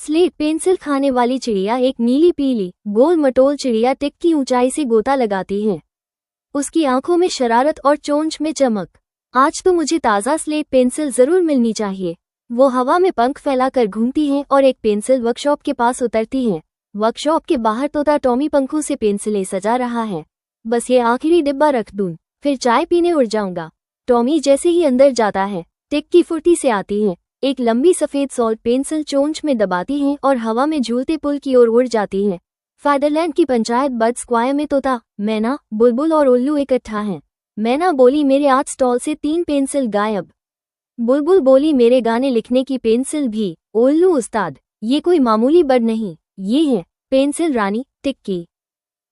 Slate pencil खाने वाली चिड़िया एक नीली पीली गोल मटोल चिड़िया टिक की ऊंचाई से गोता लगाती है। उसकी आंखों में शरारत और चोंच में चमक। आज तो मुझे ताज़ा स्लेट पेंसिल जरूर मिलनी चाहिए। वो हवा में पंख फैलाकर घूमती है और एक पेंसिल वर्कशॉप के पास उतरती है। वर्कशॉप के बाहर तोता टॉमी पंखों से पेंसिलें सजा रहा है। बस ये आखिरी डिब्बा रख दूं, फिर चाय पीने उड़ जाऊंगा। टॉमी जैसे ही अंदर जाता है, टिक की फुर्ती से आती है, एक लंबी सफेद सॉल्ट पेंसिल चोंच में दबाती है और हवा में झूलते पुल की ओर उड़ जाती है। फेदरलैंड की पंचायत बर्ड स्क्वायर में तोता, मैना, बुलबुल और उल्लू इकट्ठा हैं। मैना बोली, मेरे आज स्टॉल से 3 पेंसिल गायब। बुलबुल बोली, मेरे गाने लिखने की पेंसिल भी। उल्लू, उस्ताद, ये कोई मामूली बर्ड नहीं, ये है पेंसिल रानी टिक्की।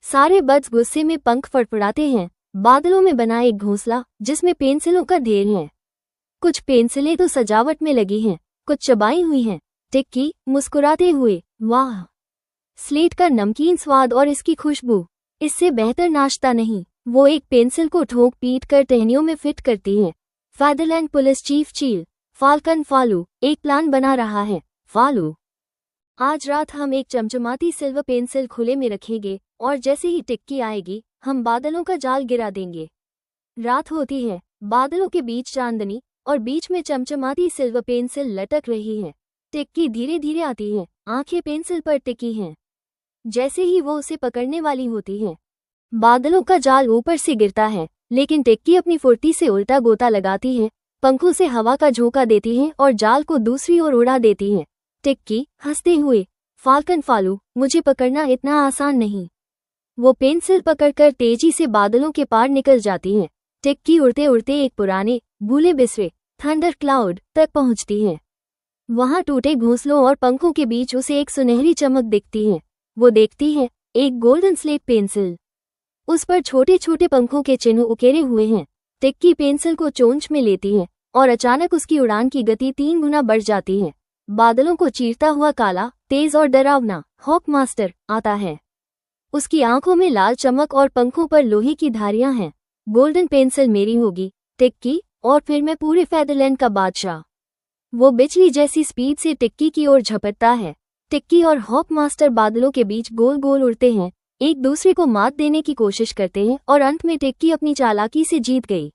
सारे बर्ड्स गुस्से में पंख फड़फड़ाते हैं। बादलों में बना एक घोंसला जिसमें पेंसिलों का ढेर है। कुछ पेंसिलें तो सजावट में लगी हैं, कुछ चबाई हुई हैं। टिक्की मुस्कुराते हुए, वाह, स्लेट का नमकीन स्वाद और इसकी खुशबू, इससे बेहतर नाश्ता नहीं। वो एक पेंसिल को ठोक पीट कर टहनियों में फिट करती है। फेदरलैंड पुलिस चीफ चील फाल्कन फालू एक प्लान बना रहा है। फालू, आज रात हम एक चमचमाती सिल्वर पेंसिल खुले में रखेंगे और जैसे ही टिक्की आएगी हम बादलों का जाल गिरा देंगे। रात होती है, बादलों के बीच चांदनी और बीच में चमचमाती सिल्वर पेंसिल लटक रही है। टिक्की धीरे धीरे आती है, आंखें पेंसिल पर टिकी हैं। जैसे ही वो उसे पकड़ने वाली होती है, बादलों का जाल ऊपर से गिरता है, लेकिन टिक्की अपनी फुर्ती से उल्टा गोता लगाती है, पंखों से हवा का झोंका देती है और जाल को दूसरी ओर उड़ा देती है। टिक्की हंसते हुए, फाल्कन फालू, मुझे पकड़ना इतना आसान नहीं। वो पेंसिल पकड़कर तेजी से बादलों के पार निकल जाती है। टिक्की उड़ते उड़ते एक पुराने भूले बिसरे थंडर क्लाउड तक पहुंचती है। वहां टूटे घोंसलों और पंखों के बीच उसे एक सुनहरी चमक दिखती है। वो देखती है एक गोल्डन स्लेट पेंसिल। उस पर छोटे छोटे पंखों के चिन्ह उकेरे हुए हैं। टिक्की पेंसिल को चोंच में लेती है और अचानक उसकी उड़ान की गति 3 गुना बढ़ जाती है। बादलों को चीरता हुआ काला, तेज और डरावना हॉक मास्टर आता है। उसकी आंखों में लाल चमक और पंखों पर लोहे की धारियां हैं। गोल्डन पेंसिल मेरी होगी टिक्की, और फिर मैं पूरे फेदरलैंड का बादशाह। वो बिजली जैसी स्पीड से टिक्की की ओर झपटता है। टिक्की और हॉक मास्टर बादलों के बीच गोल गोल उड़ते हैं, एक दूसरे को मात देने की कोशिश करते हैं और अंत में टिक्की अपनी चालाकी से जीत गई।